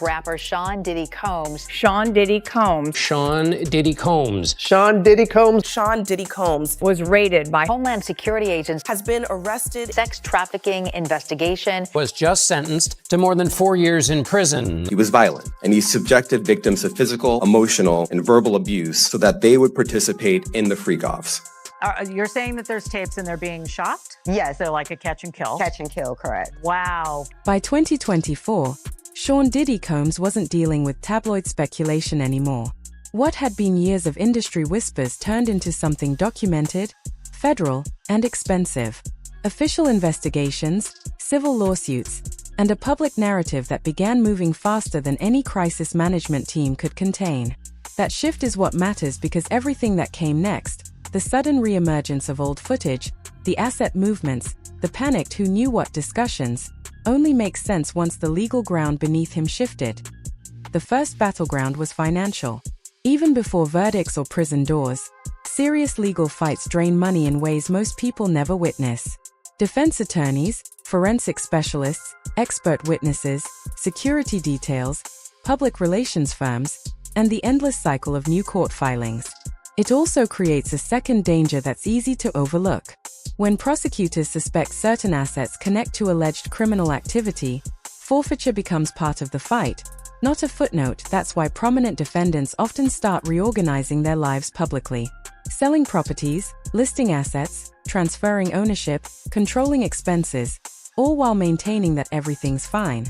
Rapper Sean Diddy Combs. Sean Diddy Combs. Sean Diddy Combs. Sean Diddy Combs. Sean Diddy Combs Was raided by Homeland Security agents. has been arrested. Sex trafficking investigation. Was just sentenced to more than 4 years in prison. He was violent, and he subjected victims to physical, emotional, and verbal abuse so that they would participate in the freak-offs. You're saying that there's tapes and they're being shopped? Yes. So like a catch and kill? Catch and kill, correct. Wow. By 2024, Sean Diddy Combs wasn't dealing with tabloid speculation anymore. What had been years of industry whispers turned into something documented, federal, and expensive. Official investigations, civil lawsuits, and a public narrative that began moving faster than any crisis management team could contain. That shift is what matters because everything that came next, the sudden re-emergence of old footage, the asset movements, the panicked who knew what discussions, only makes sense once the legal ground beneath him shifted. The first battleground was financial. Even before verdicts or prison doors, serious legal fights drain money in ways most people never witness. Defense attorneys, forensic specialists, expert witnesses, security details, public relations firms, and the endless cycle of new court filings. It also creates a second danger that's easy to overlook. When prosecutors suspect certain assets connect to alleged criminal activity, forfeiture becomes part of the fight, not a footnote. That's why prominent defendants often start reorganizing their lives publicly. Selling properties, listing assets, transferring ownership, controlling expenses, all while maintaining that everything's fine.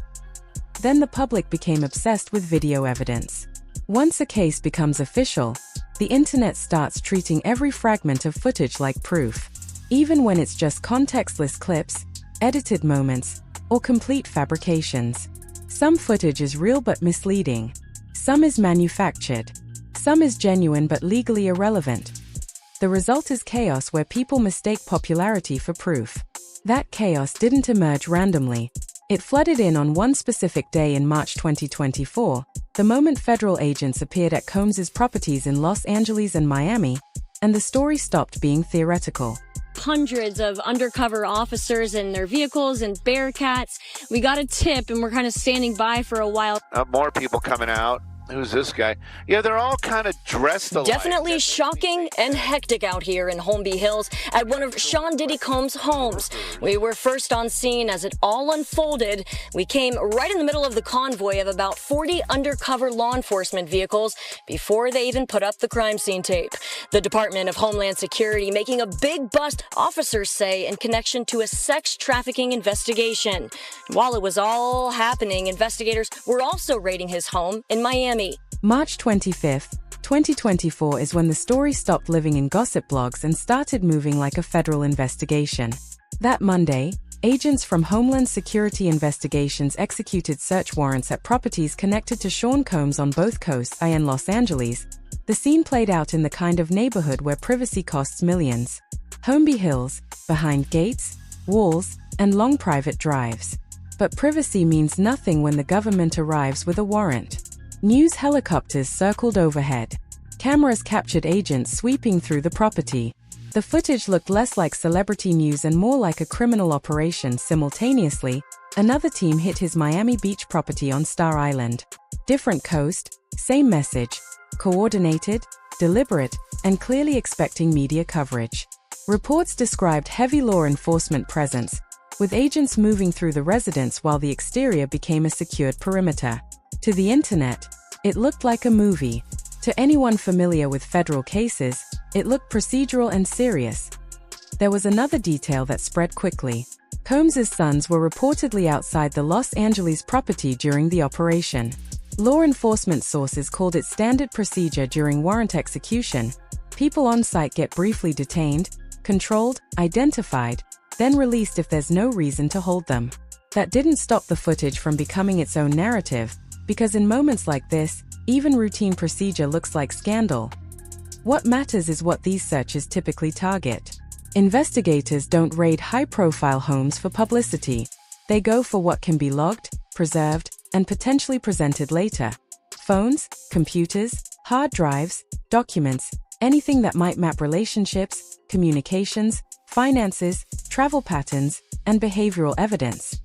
Then the public became obsessed with video evidence. Once a case becomes official, the internet starts treating every fragment of footage like proof, even when it's just contextless clips, edited moments, or complete fabrications. Some footage is real but misleading. Some is manufactured. Some is genuine but legally irrelevant. The result is chaos where people mistake popularity for proof. That chaos didn't emerge randomly. It flooded in on one specific day in March 2024, the moment federal agents appeared at Combs's properties in Los Angeles and Miami, and the story stopped being theoretical. Hundreds of undercover officers in their vehicles and Bearcats. We got a tip and we're kind of standing by for a while. More people coming out. Who's this guy? Yeah, they're all kind of dressed alike. Definitely shocking and hectic out here in Holmby Hills at one of Sean Diddy Combs' homes. We were first on scene as it all unfolded. We came right in the middle of the convoy of about 40 undercover law enforcement vehicles before they even put up the crime scene tape. The Department of Homeland Security making a big bust, officers say, in connection to a sex trafficking investigation. While it was all happening, investigators were also raiding his home in Miami. March 25, 2024 is when the story stopped living in gossip blogs and started moving like a federal investigation. That Monday, agents from Homeland Security Investigations executed search warrants at properties connected to Sean Combs on both coasts and Los Angeles. The scene played out in the kind of neighborhood where privacy costs millions. Holmby Hills, behind gates, walls, and long private drives. But privacy means nothing when the government arrives with a warrant. News helicopters circled overhead. Cameras captured agents sweeping through the property. The footage looked less like celebrity news and more like a criminal operation. Simultaneously, another team hit his Miami Beach property on Star Island. Different coast, same message, coordinated, deliberate, and clearly expecting media coverage. Reports described heavy law enforcement presence, with agents moving through the residence while the exterior became a secured perimeter. To the internet, it looked like a movie. To anyone familiar with federal cases, it looked procedural and serious. There was another detail that spread quickly. Combs's sons were reportedly outside the Los Angeles property during the operation. Law enforcement sources called it standard procedure during warrant execution. People on site get briefly detained, controlled, identified, then released if there's no reason to hold them. That didn't stop the footage from becoming its own narrative, because in moments like this, even routine procedure looks like scandal. What matters is what these searches typically target. Investigators don't raid high-profile homes for publicity. They go for what can be logged, preserved, and potentially presented later. Phones, computers, hard drives, documents, anything that might map relationships, communications, finances, travel patterns, and behavioral evidence.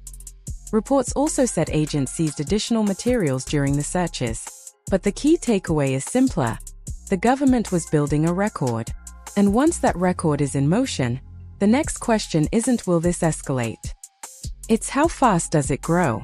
Reports also said agents seized additional materials during the searches. But the key takeaway is simpler. The government was building a record. And once that record is in motion, the next question isn't will this escalate? It's how fast does it grow?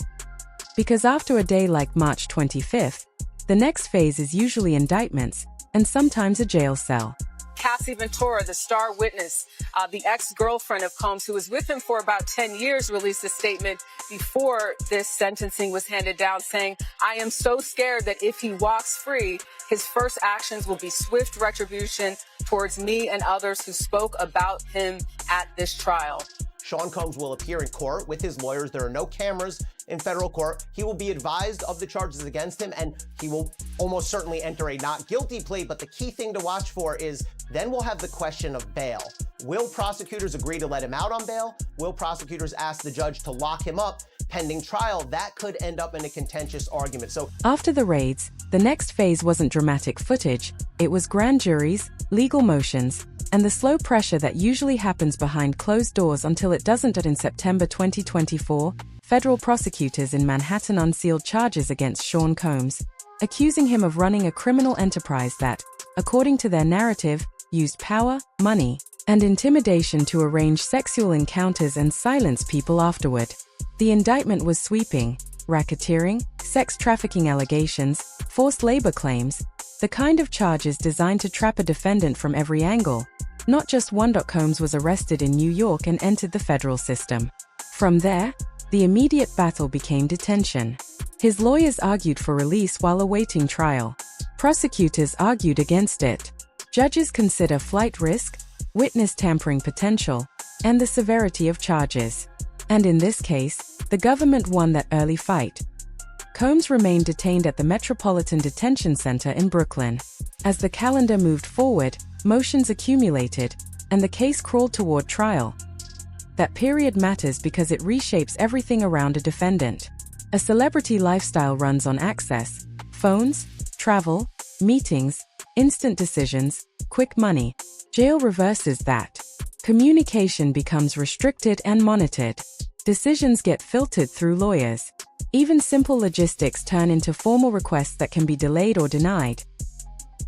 Because after a day like March 25th, the next phase is usually indictments and sometimes a jail cell. Cassie Ventura, the star witness, the ex-girlfriend of Combs, who was with him for about 10 years, released a statement before this sentencing was handed down saying, "I am so scared that if he walks free, his first actions will be swift retribution towards me and others who spoke about him at this trial." Sean Combs will appear in court with his lawyers. There are no cameras in federal court. He will be advised of the charges against him, and he will almost certainly enter a not guilty plea. But the key thing to watch for is then we'll have the question of bail. Will prosecutors agree to let him out on bail? Will prosecutors ask the judge to lock him up pending trial? That could end up in a contentious argument. So after the raids, the next phase wasn't dramatic footage. It was grand juries, legal motions, and the slow pressure that usually happens behind closed doors until it doesn't. In September 2024, federal prosecutors in Manhattan unsealed charges against Sean Combs, accusing him of running a criminal enterprise that, according to their narrative, used power, money, and intimidation to arrange sexual encounters and silence people afterward. The indictment was sweeping: racketeering, sex trafficking allegations, forced labor claims, the kind of charges designed to trap a defendant from every angle. Not just one. Combs was arrested in New York and entered the federal system. From there, the immediate battle became detention. His lawyers argued for release while awaiting trial. Prosecutors argued against it. Judges consider flight risk, witness tampering potential, and the severity of charges. And in this case, the government won that early fight. Combs remained detained at the Metropolitan Detention Center in Brooklyn. As the calendar moved forward, motions accumulated, and the case crawled toward trial. That period matters because it reshapes everything around a defendant. A celebrity lifestyle runs on access, phones, travel, meetings, instant decisions, quick money. Jail reverses that. Communication becomes restricted and monitored. Decisions get filtered through lawyers. Even simple logistics turn into formal requests that can be delayed or denied.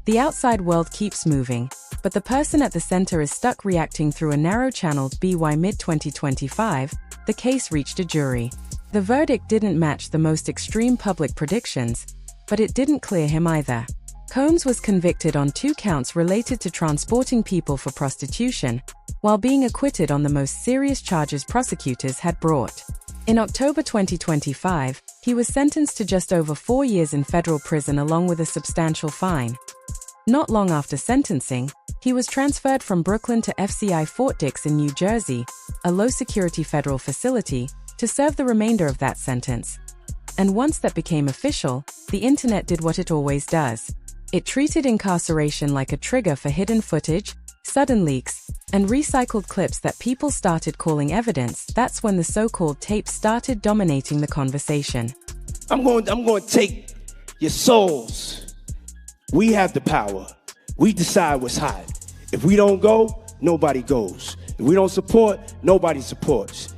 The outside world keeps moving, but the person at the center is stuck reacting through a narrow channel. By mid-2025, the case reached a jury. The verdict didn't match the most extreme public predictions, but it didn't clear him either. Combs was convicted on 2 counts related to transporting people for prostitution, while being acquitted on the most serious charges prosecutors had brought. In October 2025, he was sentenced to just over 4 years in federal prison along with a substantial fine. Not long after sentencing, he was transferred from Brooklyn to FCI Fort Dix in New Jersey, a low-security federal facility, to serve the remainder of that sentence. And once that became official, the internet did what it always does. It treated incarceration like a trigger for hidden footage, sudden leaks, and recycled clips that people started calling evidence. That's when the so-called tapes started dominating the conversation. I'm going to take your souls. We have the power. We decide what's hot. If we don't go, nobody goes. If we don't support, nobody supports.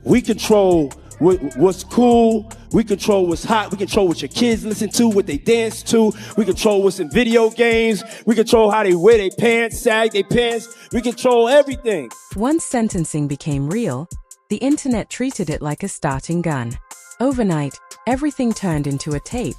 We control what's cool. We control what's hot. We control what your kids listen to, what they dance to. We control what's in video games. We control how they wear their pants, sag their pants. We control everything. Once sentencing became real, the internet treated it like a starting gun. Overnight, everything turned into a tape.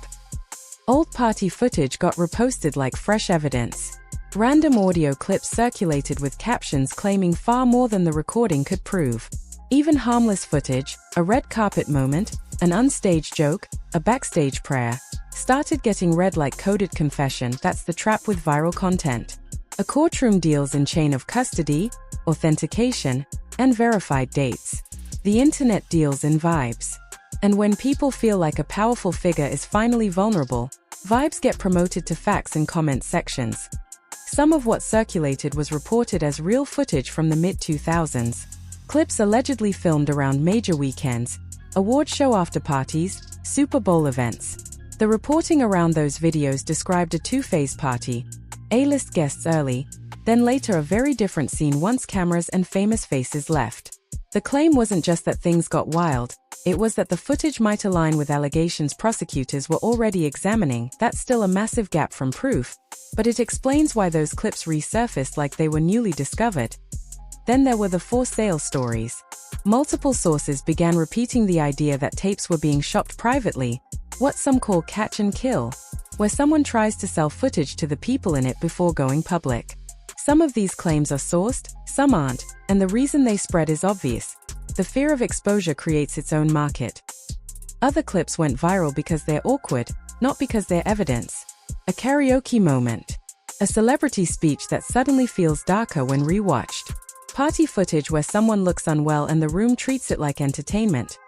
Old party footage got reposted like fresh evidence. Random audio clips circulated with captions claiming far more than the recording could prove. Even harmless footage, a red carpet moment, an unstaged joke, a backstage prayer, started getting read like coded confession. That's the trap with viral content. A courtroom deals in chain of custody, authentication, and verified dates. The internet deals in vibes. And when people feel like a powerful figure is finally vulnerable, vibes get promoted to facts in comment sections. Some of what circulated was reported as real footage from the mid-2000s. Clips allegedly filmed around major weekends, award show after-parties, Super Bowl events. The reporting around those videos described a two-phase party, A-list guests early, then later a very different scene once cameras and famous faces left. The claim wasn't just that things got wild, it was that the footage might align with allegations prosecutors were already examining. That's still a massive gap from proof, but it explains why those clips resurfaced like they were newly discovered. Then there were the for sale stories. Multiple sources began repeating the idea that tapes were being shopped privately, what some call catch and kill, where someone tries to sell footage to the people in it before going public. Some of these claims are sourced, some aren't, and the reason they spread is obvious. The fear of exposure creates its own market. Other clips went viral because they're awkward, not because they're evidence. A karaoke moment. A celebrity speech that suddenly feels darker when rewatched. Party footage where someone looks unwell and the room treats it like entertainment.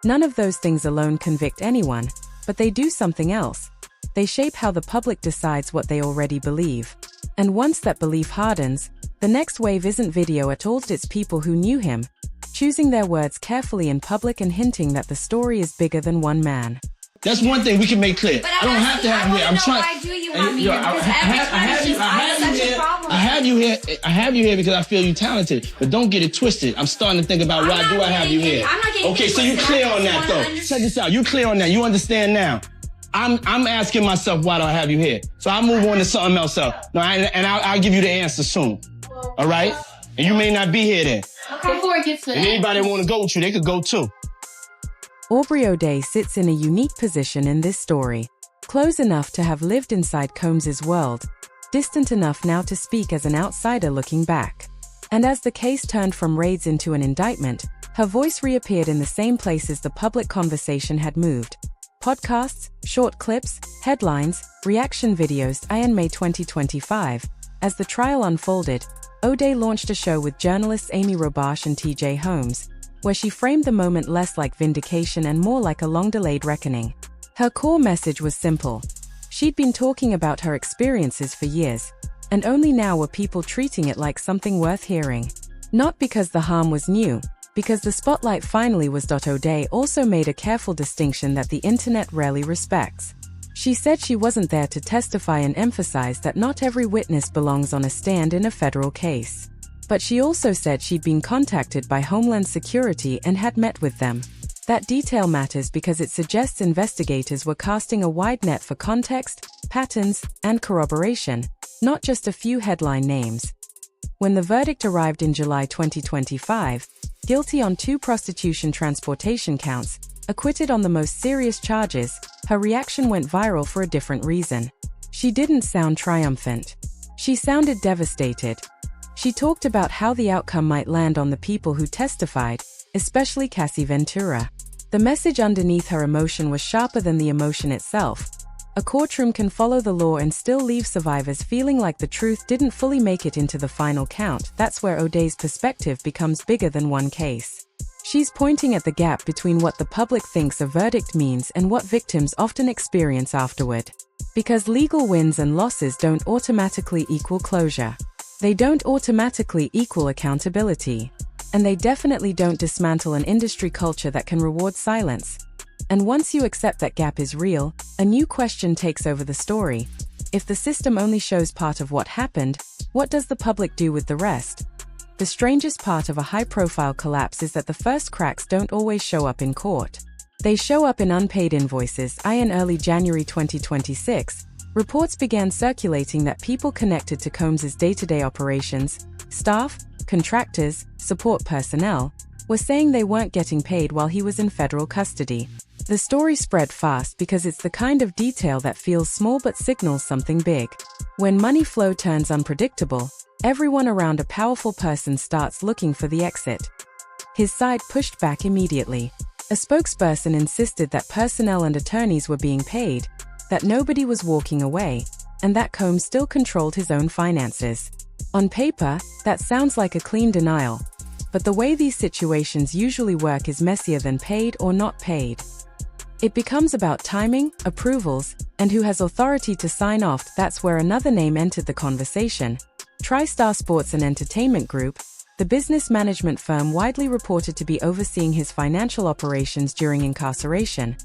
None of those things alone convict anyone, but they do something else. They shape how the public decides what they already believe. And once that belief hardens, the next wave isn't video at all, it's people who knew him, choosing their words carefully in public and hinting that the story is bigger than one man. That's one thing we can make clear. But I don't have to have you here. I'm trying. Why do you want me here? Because every time it's just such a problem. I have you here because I feel you talented. But don't get it twisted. I'm starting to think about why do I have you here. I'm not getting okay, so you clear on that though. Check this out. You clear on that. You understand now. I'm asking myself why do I have you here? So I'll move on to something else. No, I'll give you the answer soon. All right? And you may not be here then. Okay. Before it gets to that. And anybody want to go with you, they could go too. Aubrey O'Day sits in a unique position in this story. Close enough to have lived inside Combs's world, distant enough now to speak as an outsider looking back. And as the case turned from raids into an indictment, her voice reappeared in the same places the public conversation had moved. Podcasts, short clips, headlines, reaction videos. In May 2025, as the trial unfolded, O'Day launched a show with journalists Amy Robash and TJ Holmes, where she framed the moment less like vindication and more like a long-delayed reckoning. Her core message was simple. She'd been talking about her experiences for years, and only now were people treating it like something worth hearing. Not because the harm was new, because the spotlight finally was. O'Day also made a careful distinction that the internet rarely respects. She said she wasn't there to testify and emphasized that not every witness belongs on a stand in a federal case. But she also said she'd been contacted by Homeland Security and had met with them. That detail matters because it suggests investigators were casting a wide net for context, patterns, and corroboration, not just a few headline names. When the verdict arrived in July 2025, guilty on 2 prostitution transportation counts, acquitted on the most serious charges, her reaction went viral for a different reason. She didn't sound triumphant. She sounded devastated. She talked about how the outcome might land on the people who testified, especially Cassie Ventura. The message underneath her emotion was sharper than the emotion itself. A courtroom can follow the law and still leave survivors feeling like the truth didn't fully make it into the final count. That's where O'Day's perspective becomes bigger than one case. She's pointing at the gap between what the public thinks a verdict means and what victims often experience afterward. Because legal wins and losses don't automatically equal closure. They don't automatically equal accountability. And they definitely don't dismantle an industry culture that can reward silence. And once you accept that gap is real, a new question takes over the story. If the system only shows part of what happened, what does the public do with the rest? The strangest part of a high-profile collapse is that the first cracks don't always show up in court. They show up in unpaid invoices. In early January 2026, reports began circulating that people connected to Combs's day-to-day operations, staff, contractors, support personnel, were saying they weren't getting paid while he was in federal custody. The story spread fast because it's the kind of detail that feels small but signals something big. When money flow turns unpredictable, everyone around a powerful person starts looking for the exit. His side pushed back immediately. A spokesperson insisted that personnel and attorneys were being paid, that nobody was walking away, and that Combs still controlled his own finances. On paper, that sounds like a clean denial. But the way these situations usually work is messier than paid or not paid. It becomes about timing, approvals, and who has authority to sign off. That's where another name entered the conversation. TriStar Sports and Entertainment Group, the business management firm widely reported to be overseeing his financial operations during incarceration.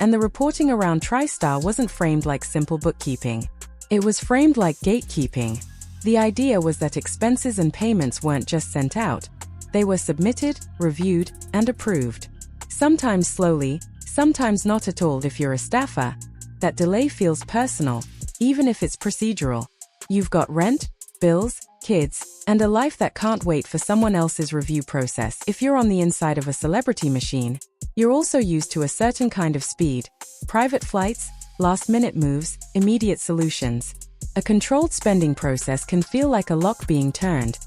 And the reporting around TriStar wasn't framed like simple bookkeeping. It was framed like gatekeeping. The idea was that expenses and payments weren't just sent out, They were submitted, reviewed, and approved. Sometimes slowly, sometimes not at all. If you're a staffer, that delay feels personal, even if it's procedural. You've got rent, bills, kids, and a life that can't wait for someone else's review process. If you're on the inside of a celebrity machine, you're also used to a certain kind of speed: private flights, last-minute moves, immediate solutions. A controlled spending process can feel like a lock being turned,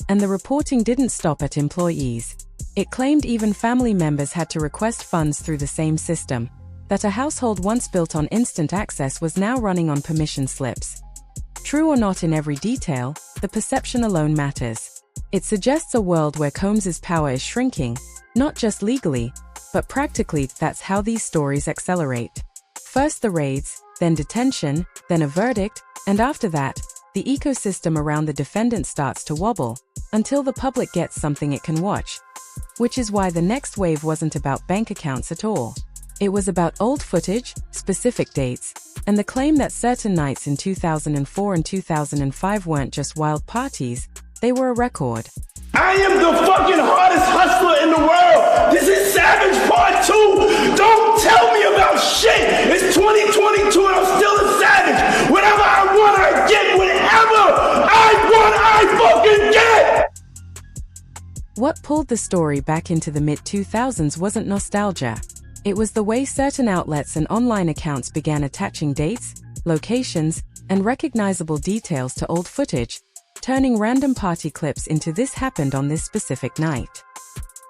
and the reporting didn't stop at employees. It claimed even family members had to request funds through the same system, that a household once built on instant access was now running on permission slips. True or not in every detail, the perception alone matters. It suggests a world where Combs's power is shrinking, not just legally, but practically. That's how these stories accelerate. First the raids, then detention, then a verdict, and after that, the ecosystem around the defendant starts to wobble, until the public gets something it can watch. Which is why the next wave wasn't about bank accounts at all. It was about old footage, specific dates, and the claim that certain nights in 2004 and 2005 weren't just wild parties, they were a record. I am the fucking hardest hustler in the world. This is Savage Part 2. Don't tell me about shit. It's 2022 and I'm still a savage. Whatever I want, I get. Whatever I want, I fucking get. What pulled the story back into the mid-2000s wasn't nostalgia. It was the way certain outlets and online accounts began attaching dates, locations, and recognizable details to old footage, turning random party clips into "this happened on this specific night."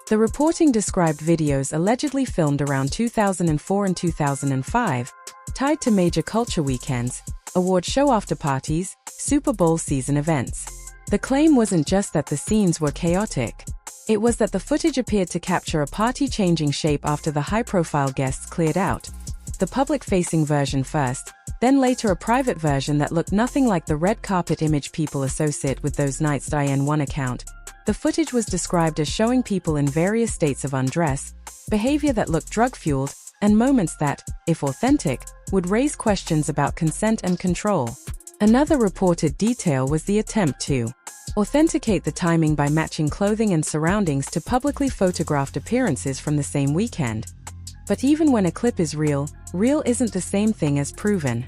The reporting described videos allegedly filmed around 2004 and 2005, tied to major culture weekends, award show after-parties, Super Bowl season events. The claim wasn't just that the scenes were chaotic. It was that the footage appeared to capture a party changing shape after the high-profile guests cleared out. The public-facing version first, then later a private version that looked nothing like the red carpet image people associate with those nights. In one account, the footage was described as showing people in various states of undress, behavior that looked drug-fueled, and moments that, if authentic, would raise questions about consent and control. Another reported detail was the attempt to authenticate the timing by matching clothing and surroundings to publicly photographed appearances from the same weekend. But even when a clip is real, real isn't the same thing as proven.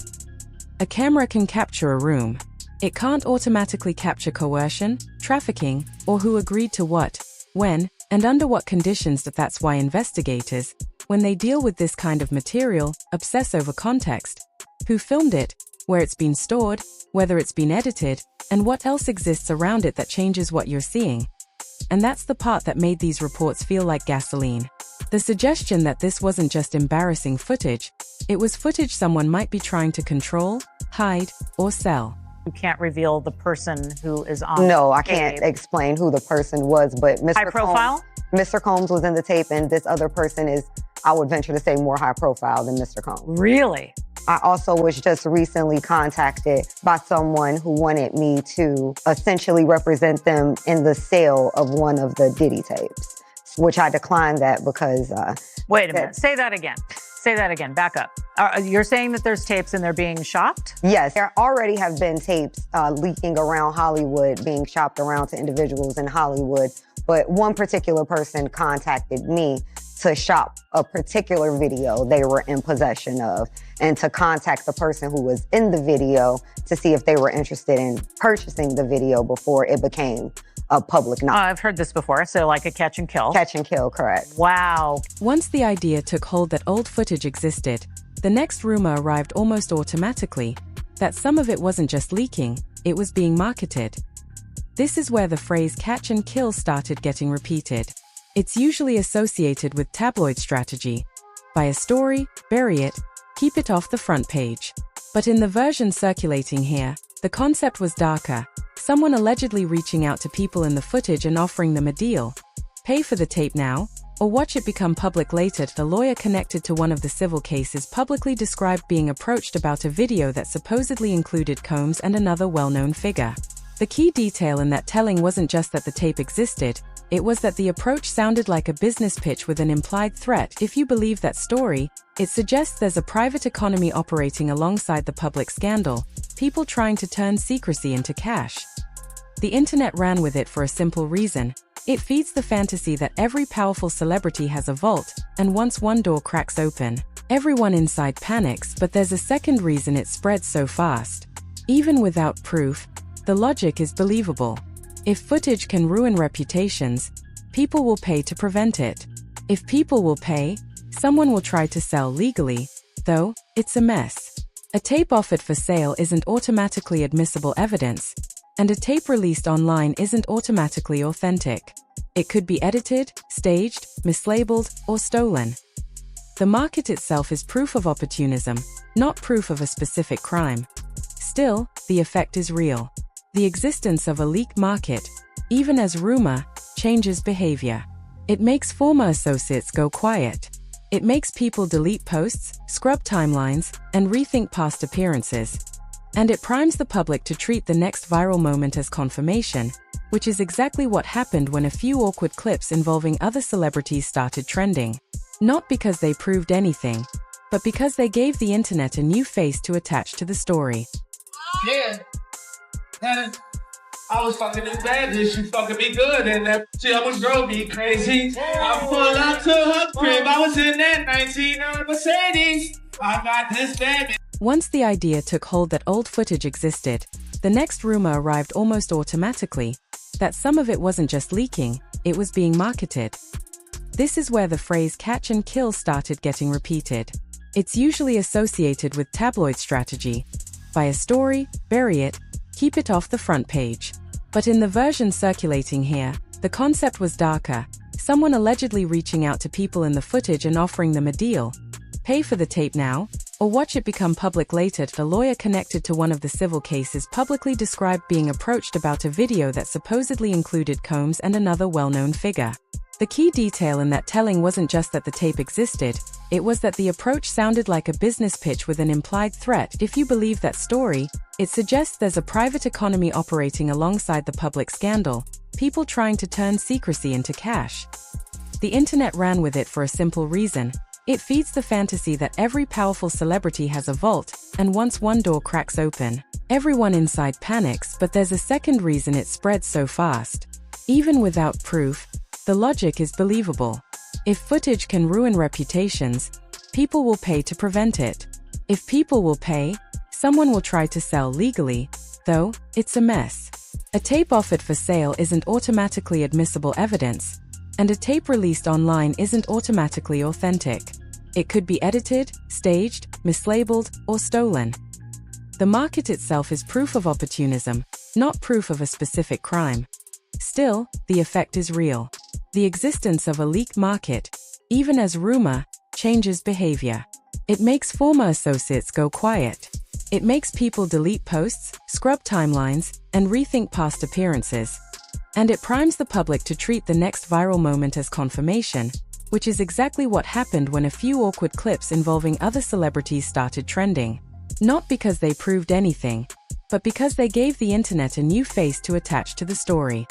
A camera can capture a room. It can't automatically capture coercion, trafficking, or who agreed to what, when, and under what conditions. That's why investigators, when they deal with this kind of material, obsess over context. Who filmed it, where it's been stored, whether it's been edited, and what else exists around it that changes what you're seeing. And that's the part that made these reports feel like gasoline. The suggestion that this wasn't just embarrassing footage, it was footage someone might be trying to control, hide, or sell. You can't reveal the person who is on No, I tape. can't explain who the person was, but High profile? Mr. Combs was in the tape, and this other person is, I would venture to say, more high profile than Mr. Combs. Really? I also was just recently contacted by someone who wanted me to essentially represent them in the sale of one of the Diddy tapes, which I declined that because... Wait a minute. Say that again. Say that again. Back up. You're saying that there's tapes and they're being shopped? Yes. There already have been tapes leaking around Hollywood, being shopped around to individuals in Hollywood. But one particular person contacted me to shop a particular video they were in possession of and to contact the person who was in the video to see if they were interested in purchasing the video before it became a public knowledge. I've heard this before, so like a catch and kill. Catch and kill, correct. Wow. Once the idea took hold that old footage existed, the next rumor arrived almost automatically, that some of it wasn't just leaking, it was being marketed. This is where the phrase catch and kill started getting repeated. It's usually associated with tabloid strategy. Buy a story, bury it, keep it off the front page. But in the version circulating here, the concept was darker. Someone allegedly reaching out to people in the footage and offering them a deal. Pay for the tape now, or watch it become public later. The lawyer connected to one of the civil cases publicly described being approached about a video that supposedly included Combs and another well-known figure. The key detail in that telling wasn't just that the tape existed, it was that the approach sounded like a business pitch with an implied threat. If you believe that story, it suggests there's a private economy operating alongside the public scandal, people trying to turn secrecy into cash. The internet ran with it for a simple reason. It feeds the fantasy that every powerful celebrity has a vault, and once one door cracks open, everyone inside panics, but there's a second reason it spreads so fast. Even without proof, the logic is believable. If footage can ruin reputations, people will pay to prevent it. If people will pay, someone will try to sell legally, though it's a mess. A tape offered for sale isn't automatically admissible evidence, and a tape released online isn't automatically authentic. It could be edited, staged, mislabeled, or stolen. The market itself is proof of opportunism, not proof of a specific crime. Still, the effect is real. The existence of a leak market, even as rumor, changes behavior. It makes former associates go quiet. It makes people delete posts, scrub timelines, and rethink past appearances. And it primes the public to treat the next viral moment as confirmation, which is exactly what happened when a few awkward clips involving other celebrities started trending. Not because they proved anything, but because they gave the internet a new face to attach to the story. Yeah. And I was fucking this bad bitch, she fucking me good, and that she almost drove me crazy. I pulled up to her crib, I was in that 19 Mercedes. I got this bad bitch. Once the idea took hold that old footage existed, the next rumor arrived almost automatically, that some of it wasn't just leaking, it was being marketed. This is where the phrase catch and kill started getting repeated. It's usually associated with tabloid strategy. Buy a story, bury it, keep it off the front page. But in the version circulating here, the concept was darker, someone allegedly reaching out to people in the footage and offering them a deal. Pay for the tape now, or watch it become public later. The lawyer connected to one of the civil cases publicly described being approached about a video that supposedly included Combs and another well-known figure. The key detail in that telling wasn't just that the tape existed, it was that the approach sounded like a business pitch with an implied threat. If you believe that story, it suggests there's a private economy operating alongside the public scandal, people trying to turn secrecy into cash. The internet ran with it for a simple reason. It feeds the fantasy that every powerful celebrity has a vault, and once one door cracks open, everyone inside panics, but there's a second reason it spreads so fast. Even without proof, the logic is believable. If footage can ruin reputations, people will pay to prevent it. If people will pay, someone will try to sell legally, though it's a mess. A tape offered for sale isn't automatically admissible evidence, and a tape released online isn't automatically authentic. It could be edited, staged, mislabeled, or stolen. The market itself is proof of opportunism, not proof of a specific crime. Still, the effect is real. The existence of a leak market, even as rumor, changes behavior. It makes former associates go quiet. It makes people delete posts, scrub timelines, and rethink past appearances. And it primes the public to treat the next viral moment as confirmation, which is exactly what happened when a few awkward clips involving other celebrities started trending. Not because they proved anything, but because they gave the internet a new face to attach to the story.